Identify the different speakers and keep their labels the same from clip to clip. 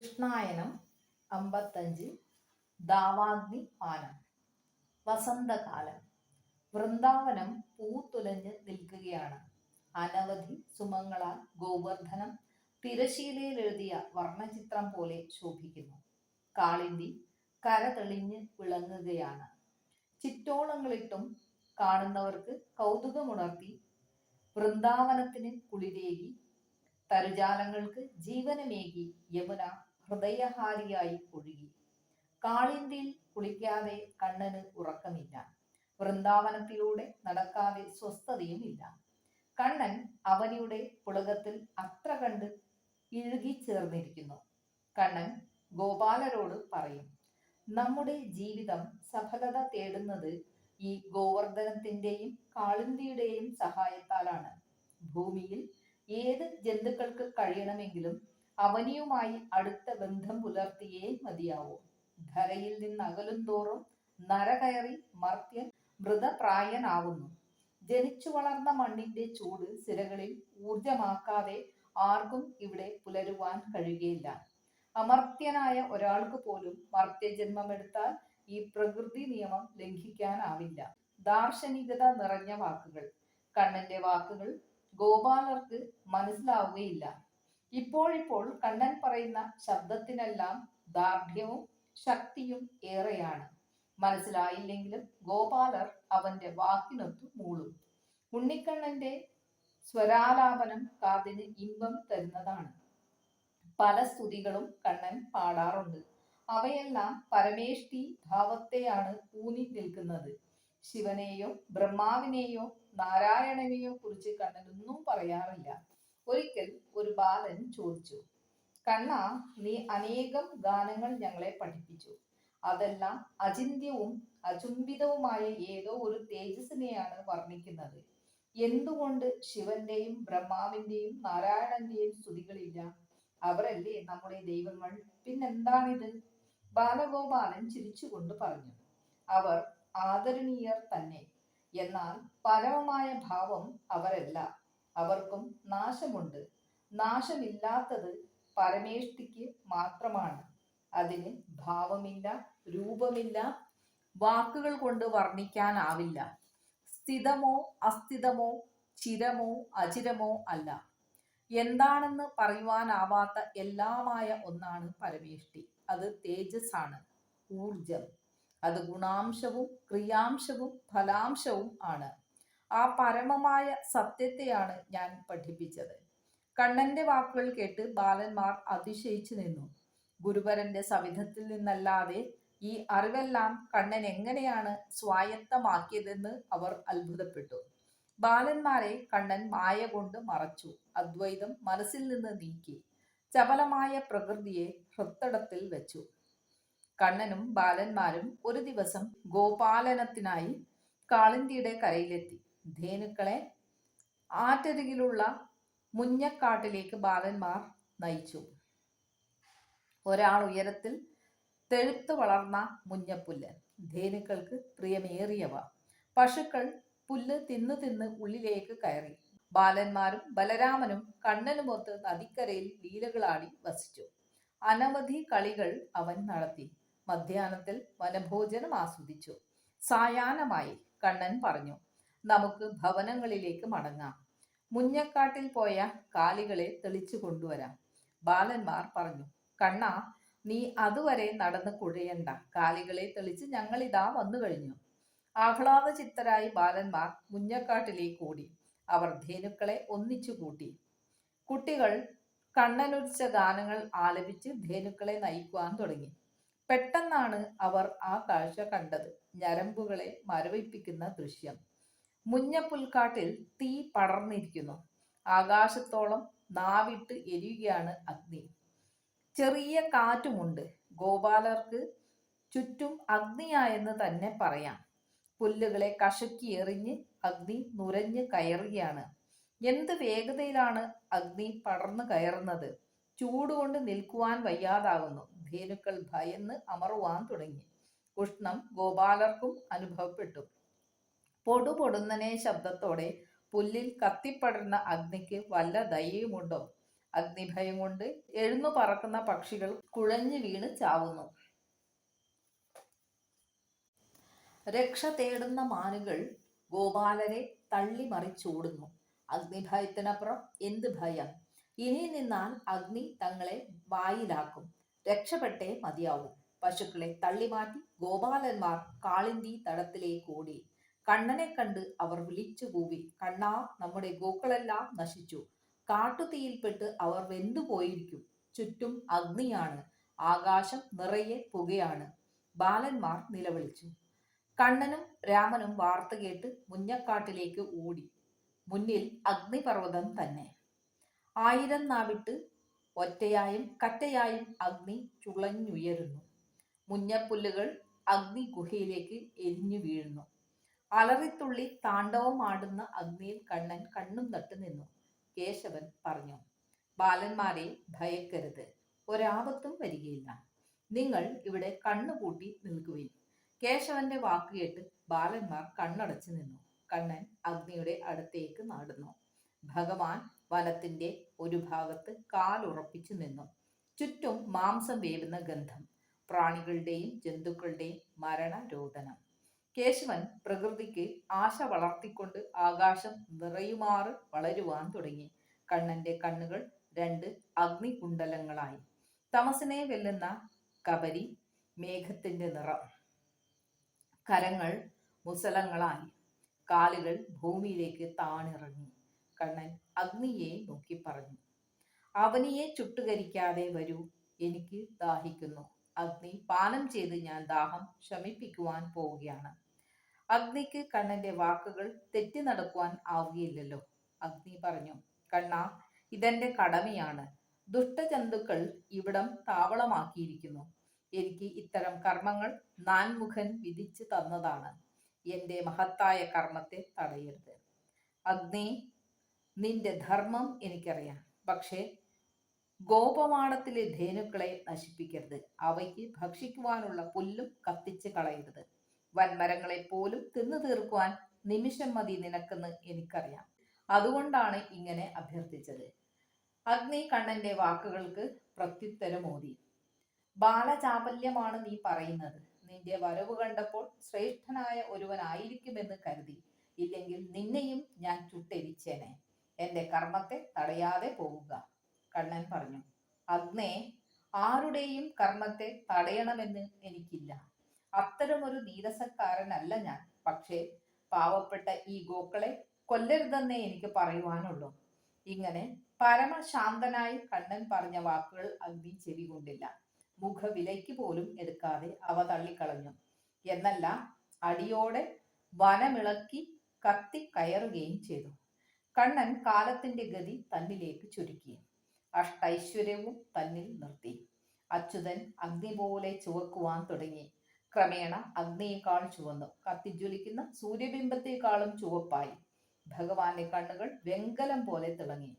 Speaker 1: കൃഷ്ണായനം 55 ദാവാഗ്നി പാനം. വസന്തകാലം. വൃന്ദാവനം പൂത്തുലഞ്ഞ് നിൽക്കുകയാണ്. അനവധി സുമങ്ങളാൽ ഗോവർദ്ധനം തിരശീലയിൽ എഴുതിയ വർണ്ണചിത്രം പോലെ ശോഭിക്കുന്നു. കാളിന്തി കരതെളിഞ്ഞ് വിളങ്ങുകയാണ്. ചിറ്റോളങ്ങളിട്ടും കാണുന്നവർക്ക് കൗതുകമുണർത്തി വൃന്ദാവനത്തിന് കുളിരേകി തരുജാലങ്ങൾക്ക് ജീവനമേകി യമുന ഹൃദയഹാരിയായി ഒഴുകി. കാളിന്തിയിൽ കുളിക്കാതെ കണ്ണന് ഉറക്കമില്ല. വൃന്ദാവനത്തിലൂടെ നടക്കാതെ സ്വസ്ഥതയുമില്ല. കണ്ണൻ അവനിയുടെ പുളകത്തിൽ അത്ര കണ്ട് ഇഴുകിച്ചേർന്നിരിക്കുന്നു. കണ്ണൻ ഗോപാലരോട് പറയും, നമ്മുടെ ജീവിതം സഫലത തേടുന്നത് ഈ ഗോവർദ്ധനത്തിന്റെയും കാളിന്തിയുടെയും സഹായത്താലാണ്. ഭൂമിയിൽ ഏത് ജന്തുക്കൾക്ക് കഴിയണമെങ്കിലും അവനിയുമായി അടുത്ത ബന്ധം പുലർത്തിയേ മതിയാവൂ. ധരയിൽ നിന്ന് അകലും തോറും നരകയറി മർത്യൻ മൃതപ്രായനാവുന്നു. ജനിച്ചു വളർന്ന മണ്ണിന്റെ ചൂട് സിരകളിൽ ഊർജമാക്കാതെ ആർക്കും ഇവിടെ പുലരുവാൻ കഴിയുകയില്ല. അമർത്യനായ ഒരാൾക്ക് പോലും മർത്യജന്മമെടുത്താൽ ഈ പ്രകൃതി നിയമം ലംഘിക്കാനാവില്ല. ദാർശനികത നിറഞ്ഞ വാക്കുകൾ. കണ്ണന്റെ വാക്കുകൾ ഗോപാലർക്ക് മനസ്സിലാവുകയില്ല. ഇപ്പോൾ കണ്ണൻ പറയുന്ന ശബ്ദത്തിനെല്ലാം ദാർഢ്യവും ശക്തിയും ഏറെയാണ്. മനസ്സിലായില്ലെങ്കിലും ഗോപാലർ അവന്റെ വാക്കിനൊത്തു മൂളും. ഉണ്ണിക്കണ്ണന്റെ സ്വരാലാപനം കാതിന് ഇമ്പം തരുന്നതാണ്. പല സ്തുതികളും കണ്ണൻ പാടാറുണ്ട്. അവയെല്ലാം പരമേഷ്ടി ഭാവത്തെയാണ് ഊന്നി നിൽക്കുന്നത്. ശിവനെയോ ബ്രഹ്മാവിനെയോ നാരായണനെയോ കുറിച്ച് കണ്ണനൊന്നും പറയാറില്ല. ഒരിക്കൽ ഒരു ബാലൻ ചോദിച്ചു, കണ്ണ, നീ അനേകം ഗാനങ്ങൾ ഞങ്ങളെ പഠിപ്പിച്ചു. അതെല്ലാം അചിന്ത്യവും അചുംബിതവുമായ ഏതോ ഒരു തേജസ്സിനെയാണ് വർണ്ണിക്കുന്നത്. എന്തുകൊണ്ട് ശിവന്റെയും ബ്രഹ്മാവിന്റെയും നാരായണന്റെയും സ്തുതികളില്ല? അവരല്ലേ നമ്മുടെ ദൈവങ്ങൾ, പിന്നെന്താണിത്? ബാലഗോപാലൻ ചിരിച്ചുകൊണ്ട് പറഞ്ഞു, അവർ ആദരണീയർ തന്നെ. എന്നാൽ പരമമായ ഭാവം അവരല്ല. അവർക്കും നാശമുണ്ട്. നാശമില്ലാത്തത് പരമേഷ്ടിക്ക് മാത്രമാണ്. അതിന് ഭാവമില്ല, രൂപമില്ല, വാക്കുകൾ കൊണ്ട് വർണ്ണിക്കാനാവില്ല. സ്ഥിതമോ അസ്ഥിതമോ ചിരമോ അചിരമോ അല്ല. എന്താണെന്ന് പറയുവാനാവാത്ത എല്ലാമായ ഒന്നാണ് പരമേഷ്ടി. അത് തേജസ്സാണ്, ഊർജം. അത് ഗുണാംശവും ക്രിയാംശവും ഫലാംശവും ആണ്. ആ പരമമായ സത്യത്തെയാണ് ഞാൻ പഠിപ്പിച്ചത്. കണ്ണന്റെ വാക്കുകൾ കേട്ട് ബാലന്മാർ അതിശയിച്ചു നിന്നു. ഗുരുവരന്റെ സവിധത്തിൽ നിന്നല്ലാതെ ഈ അറിവെല്ലാം കണ്ണൻ എങ്ങനെയാണ് സ്വായത്തമാക്കിയതെന്ന് അവർ അത്ഭുതപ്പെട്ടു. ബാലന്മാരെ കണ്ണൻ മായ കൊണ്ട് മറച്ചു. അദ്വൈതം മനസ്സിൽ നിന്ന് നീക്കി. ചപലമായ പ്രകൃതിയെ ഹൃത്തടത്തിൽ വെച്ചു. കണ്ണനും ബാലന്മാരും ഒരു ദിവസം ഗോപാലനത്തിനായി കാളിന്തിയുടെ കരയിലെത്തി. ധേനുക്കളെ ആറ്റരികിലുള്ള മുഞ്ഞക്കാട്ടിലേക്ക് ബാലന്മാർ നയിച്ചു. ഒരാൾ ഉയരത്തിൽ തെഴുത്തു വളർന്ന മുഞ്ഞപ്പുല്ല്, ധേനുക്കൾക്ക് പ്രിയമേറിയവ. പശുക്കൾ പുല്ല് തിന്നു തിന്ന് ഉള്ളിലേക്ക് കയറി. ബാലന്മാരും ബലരാമനും കണ്ണനുമൊത്ത് നദിക്കരയിൽ ലീലകളാടി വസിച്ചു. അനവധി കളികൾ അവൻ നടത്തി. മധ്യാഹ്നത്തിൽ വനഭോജനം ആസ്വദിച്ചു. സായാഹ്നമായി. കണ്ണൻ പറഞ്ഞു, നമുക്ക് ഭവനങ്ങളിലേക്ക് മടങ്ങാം. മുഞ്ഞക്കാട്ടിൽ പോയ കാലികളെ തെളിച്ചു കൊണ്ടുവരാം. ബാലന്മാർ പറഞ്ഞു, കണ്ണ, നീ അതുവരെ നടന്ന് കുഴയണ്ട. കാലികളെ തെളിച്ച് ഞങ്ങളിതാ വന്നു കഴിഞ്ഞു. ആഹ്ലാദ ചിത്തരായി ബാലന്മാർ മുഞ്ഞക്കാട്ടിലേക്ക് ഓടി. അവർ ധേനുക്കളെ ഒന്നിച്ചു കൂട്ടി. കുട്ടികൾ കണ്ണനുരിച്ച ഗാനങ്ങൾ ആലപിച്ച് ധേനുക്കളെ നയിക്കുവാൻ തുടങ്ങി. പെട്ടെന്നാണ് അവർ ആ കാഴ്ച കണ്ടത്. ഞരമ്പുകളെ മരവിപ്പിക്കുന്ന ദൃശ്യം. മുഞ്ഞപ്പുൽക്കാട്ടിൽ തീ പടർന്നിരിക്കുന്നു. ആകാശത്തോളം നാവിട്ട് എരിയുകയാണ് അഗ്നി. ചെറിയ കാറ്റുമുണ്ട്. ഗോപാലർക്ക് ചുറ്റും അഗ്നിയായെന്ന് തന്നെ പറയാം. പുല്ലുകളെ കശക്കി എറിഞ്ഞ് അഗ്നി നുരഞ്ഞ് കയറുകയാണ്. എന്ത് വേഗതയിലാണ് അഗ്നി പടർന്നു കയറുന്നത്! ചൂടുകൊണ്ട് നിൽക്കുവാൻ വയ്യാതാകുന്നു. ധേനുക്കൾ ഭയന്ന് അമറുവാൻ തുടങ്ങി. ഉഷ്ണം ഗോപാലർക്കും അനുഭവപ്പെട്ടു. പൊടുപൊടുന്നനെ ശബ്ദത്തോടെ പുല്ലിൽ കത്തിപ്പടരുന്ന അഗ്നിക്ക് വല്ല ദയയുമുണ്ടോ? അഗ്നിഭയം കൊണ്ട് എഴുന്നു പറക്കുന്ന പക്ഷികൾ കുഴഞ്ഞു വീണ് ചാവുന്നു. രക്ഷ തേടുന്ന മാനുകൾ ഗോപാലനെ തള്ളിമറിച്ചോടുന്നു. അഗ്നിഭയത്തിനപ്പുറം എന്ത് ഭയം? ഇനി നിന്നാൽ അഗ്നി തങ്ങളെ വായിലാക്കും. രക്ഷപ്പെട്ടേ മതിയാവും. പശുക്കളെ തള്ളിമാറ്റി ഗോപാലന്മാർ കാളിന്തി തടത്തിലേക്ക് ഓടി. കണ്ണനെ കണ്ട് അവർ വിളിച്ചു കൂവി, കണ്ണാ, നമ്മുടെ ഗോക്കളെല്ലാം നശിച്ചു. കാട്ടുതീയിൽപ്പെട്ട് അവർ വെന്തുപോയിരിക്കും. ചുറ്റും അഗ്നിയാണ്, ആകാശം നിറയെ പുകയാണ്. ബാലന്മാർ നിലവിളിച്ചു. കണ്ണനും രാമനും വാർത്ത കേട്ട് മുഞ്ഞക്കാട്ടിലേക്ക് ഓടി. മുന്നിൽ അഗ്നിപർവ്വതം തന്നെ. 1000 നാവിട്ട് ഒറ്റയായും കറ്റയായും അഗ്നി ചുളഞ്ഞുയരുന്നു. മുഞ്ഞപ്പുല്ലുകൾ അഗ്നി ഗുഹയിലേക്ക് എരിഞ്ഞു വീഴുന്നു. അലറിത്തുള്ളി താണ്ഡവമാടുന്ന അഗ്നിയിൽ കണ്ണൻ കണ്ണും നട്ടു നിന്നു. കേശവൻ പറഞ്ഞു, ബാലന്മാരെ ഭയക്കരുത്, ഒരാപത്തും വരികയില്ല. നിങ്ങൾ ഇവിടെ കണ്ണുപൂട്ടി നിൽക്കുവിൻ. കേശവന്റെ വാക്കുകേട്ട് ബാലന്മാർ കണ്ണടച്ചു നിന്നു. കണ്ണൻ അഗ്നിയുടെ അടുത്തേക്ക് നടന്നു. ഭഗവാൻ വനത്തിന്റെ ഒരു ഭാഗത്ത് കാലുറപ്പിച്ചു നിന്നു. ചുറ്റും മാംസം വേവുന്ന ഗന്ധം, പ്രാണികളുടെയും ജന്തുക്കളുടെയും മരണരോദനം. കേശവൻ പ്രകൃതിക്ക് ആശ വളർത്തിക്കൊണ്ട് ആകാശം നിറയുമാറ് വളരുവാൻ തുടങ്ങി. കണ്ണന്റെ കണ്ണുകൾ 2 അഗ്നികുണ്ടലങ്ങളായി. തമസിനെ വെല്ലുന്ന കബരി മേഘത്തിന്റെ നിറം. കരങ്ങൾ മുസലങ്ങളായി. കാലുകൾ ഭൂമിയിലേക്ക് താണിറങ്ങി. കണ്ണൻ അഗ്നിയെ നോക്കി പറഞ്ഞു, അവനിയെ ചുട്ടുകരിക്കാതെ വരൂ, എനിക്ക് ദാഹിക്കുന്നു. അഗ്നി പാനം ചെയ്ത് ഞാൻ ദാഹം ശമിപ്പിക്കുവാൻ പോവുകയാണ്. അഗ്നിക്ക് കണ്ണന്റെ വാക്കുകൾ തെറ്റി നടക്കുവാൻ ആവുകയില്ലല്ലോ. അഗ്നി പറഞ്ഞു, കണ്ണാ, ഇതെന്റെ കടമയാണ്. ദുഷ്ടജന്തുക്കൾ ഇവിടം താവളമാക്കിയിരിക്കുന്നു. എനിക്ക് ഇത്തരം കർമ്മങ്ങൾ നാൻമുഖൻ വിധിച്ചു തന്നതാണ്. എന്റെ മഹത്തായ കർമ്മത്തെ തടയരുത്. അഗ്നി, നിന്റെ ധർമ്മം എനിക്കറിയാം. പക്ഷേ ഗോപമാടത്തിലെ ധേനുക്കളെ നശിപ്പിക്കരുത്. അവയ്ക്ക് ഭക്ഷിക്കുവാനുള്ള പുല്ലും കത്തിച്ച് കളയരുത്. വൻമരങ്ങളെ പോലും തിന്നു തീർക്കുവാൻ നിമിഷം മതി നിനക്കെന്ന് എനിക്കറിയാം. അതുകൊണ്ടാണ് ഇങ്ങനെ അഭ്യർത്ഥിച്ചത്. അഗ്നി കണ്ണന്റെ വാക്കുകൾക്ക് പ്രത്യുത്തരമോതി. ബാലചാപല്യമാണ് നീ പറയുന്നത്. നിന്റെ വരവ് കണ്ടപ്പോൾ ശ്രേഷ്ഠനായ ഒരുവനായിരിക്കുമെന്ന് കരുതി. ഇല്ലെങ്കിൽ നിന്നെയും ഞാൻ ചുട്ടെരിച്ചേനെ. എന്റെ കർമ്മത്തെ തടയാതെ പോവുക. കണ്ണൻ പറഞ്ഞു, അഗ്നേ, ആരുടെയും കർമ്മത്തെ തടയണമെന്ന് എനിക്കില്ല. അത്തരമൊരു നീരസക്കാരനല്ല ഞാൻ. പക്ഷേ പാവപ്പെട്ട ഈ ഗോക്കളെ കൊല്ലരുതെന്നേ എനിക്ക് പറയുവാനുള്ളൂ. ഇങ്ങനെ പരമശാന്തനായി കണ്ണൻ പറഞ്ഞ വാക്കുകൾ അഗ്നി ചെവി കൊണ്ടില്ല. മുഖവിലയ്ക്ക് പോലും എടുക്കാതെ അവ തള്ളിക്കളഞ്ഞു. എന്നല്ല, അടിയോടെ വനമിളക്കി കത്തി കയറുകയും ചെയ്തു. കണ്ണൻ കാലത്തിന്റെ ഗതി തന്നിലേക്ക് ചുരുക്കി. അഷ്ടൈശ്വര്യവും തന്നിൽ നിർത്തി. അച്യുതൻ അഗ്നി പോലെ ചുവക്കുവാൻ തുടങ്ങി. ക്രമേണ അഗ്നിയേക്കാൾ ചുവന്നു. കത്തിജ്വലിക്കുന്ന സൂര്യബിംബത്തെക്കാളും ചുവപ്പായി. ഭഗവാന്റെ കണ്ണുകൾ വെങ്കലം പോലെ തിളങ്ങി.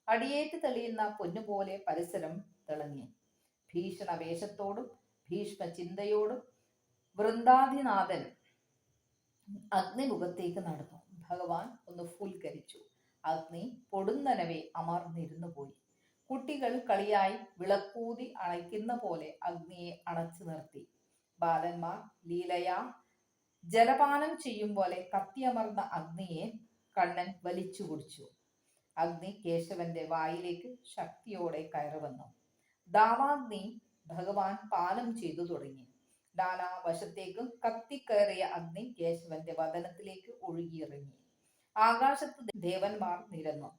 Speaker 1: അടിയേറ്റ് തെളിയുന്ന പൊന്നുപോലെ പരിസരം തിളങ്ങി. ഭീഷണ വേഷത്തോടും ഭീഷ്മ ചിന്തയോടും വൃന്ദാധിനാഥൻ അഗ്നിമുഖത്തേക്ക് നടന്നു. ഭഗവാൻ ഒന്ന് ഫുൽക്കരിച്ചു. അഗ്നി പൊടുന്നനവെ അമർന്നിരുന്നു പോയി. കുട്ടികൾ കളിയായി വിളക്കൂതി അണയ്ക്കുന്ന പോലെ അഗ്നിയെ അണച്ചു നിർത്തി. ബാലന്മാർ ലീലയാ ജലപാനം ചെയ്യും പോലെ കത്തിയമർന്ന അഗ്നിയെ കണ്ണൻ വലിച്ചു കുടിച്ചു. അഗ്നി കേശവന്റെ വായിലേക്ക് ശക്തിയോടെ കയറി വന്നു. ദാവാഗ്നി ഭഗവാൻ പാനം ചെയ്തു തുടങ്ങി. നാനാവശത്തേക്കും കത്തിക്കയറിയ അഗ്നി കേശവന്റെ വദനത്തിലേക്ക് ഒഴുകിയിറങ്ങി. ആകാശത്ത് ദേവന്മാർ നിരന്നു.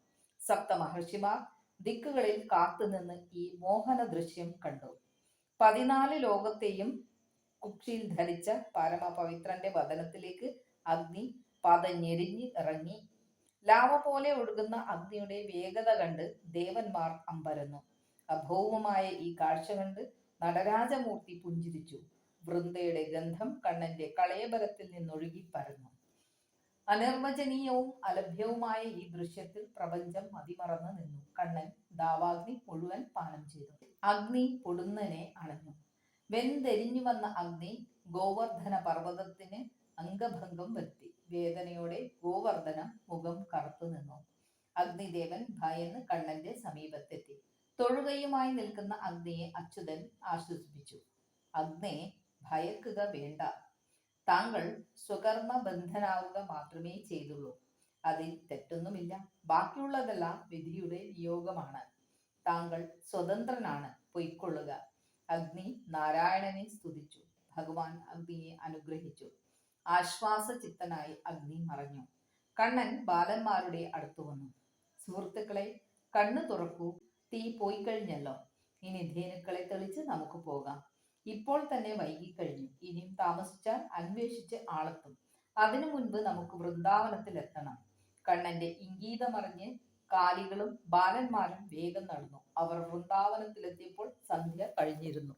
Speaker 1: സപ്തമഹർഷിമാർ ദിക്കുകളിൽ കാത്തുനിന്ന് ഈ മോഹന ദൃശ്യം കണ്ടു. 14 ലോകത്തെയും കുക്ഷിയിൽ ധരിച്ച പരമപവിത്രന്റെ വദനത്തിലേക്ക് അഗ്നി പതഞ്ഞെരിഞ്ഞ് ഇറങ്ങി. ലാവ പോലെ ഒഴുകുന്ന അഗ്നിയുടെ വേഗത കണ്ട് ദേവന്മാർ അമ്പരന്നു. അഭൗമമായ ഈ കാഴ്ച കണ്ട് നടരാജമൂർത്തി പുഞ്ചിരിച്ചു. വൃന്ദയുടെ ഗന്ധം കണ്ണന്റെ കളയബലത്തിൽ നിന്നൊഴുകി പരന്നു. അനിർവചനീയവും അലഭ്യവുമായ ഈ ദൃശ്യത്തിൽ പ്രപഞ്ചം മതിമറന്നു നിന്നു. കണ്ണൻ ദാവാഗ്നി മുഴുവൻ പാനം ചെയ്തു. അഗ്നി പൊടുന്നനെ അണഞ്ഞു. വെന്തെരിഞ്ഞു വന്ന അഗ്നി ഗോവർദ്ധന പർവ്വതത്തിന് അംഗഭംഗം വരുത്തി. വേദനയോടെ ഗോവർദ്ധന മുഖം കറുത്തു നിന്നു. അഗ്നിദേവൻ ഭയന്ന് കണ്ണന്റെ സമീപത്തെത്തി. തൊഴുകയുമായി നിൽക്കുന്ന അഗ്നിയെ അച്യുതൻ ആശ്വസിപ്പിച്ചു. അഗ്നേ, ഭയക്കുക വേണ്ട. താങ്കൾ സ്വകർമ്മ ബന്ധനാവുക മാത്രമേ ചെയ്തുള്ളൂ. അതിൽ തെറ്റൊന്നുമില്ല. ബാക്കിയുള്ളതെല്ലാം വിധിയുടെ നിയോഗമാണ്. താങ്കൾ സ്വതന്ത്രനാണ്. പൊയ്ക്കൊള്ളുക. അഗ്നി നാരായണനെ സ്തുതിച്ചു. ഭഗവാൻ അഗ്നിയെ അനുഗ്രഹിച്ചു. ആശ്വാസചിത്തനായി അഗ്നി മറഞ്ഞു. കണ്ണൻ ബാലന്മാരുടെ അടുത്തു വന്നു. സുഹൃത്തുക്കളെ, കണ്ണു തുറക്കൂ. തീ പോയി കഴിഞ്ഞല്ലോ. ഇനി ധേനുക്കളെ തെളിച്ച് നമുക്ക് പോകാം. ഇപ്പോൾ തന്നെ വൈകിക്കഴിഞ്ഞു. ഇനിയും താമസിച്ചാൽ അന്വേഷിച്ച് ആളെത്തും. അതിനു മുൻപ് നമുക്ക് വൃന്ദാവനത്തിൽ എത്തണം. കണ്ണന്റെ ഇംഗീതമറിഞ്ഞ് കാലികളും ബാലന്മാരും വേഗം നടന്നു. അവർ വൃന്ദാവനത്തിലെത്തിയപ്പോൾ സന്ധ്യ കഴിഞ്ഞിരുന്നു.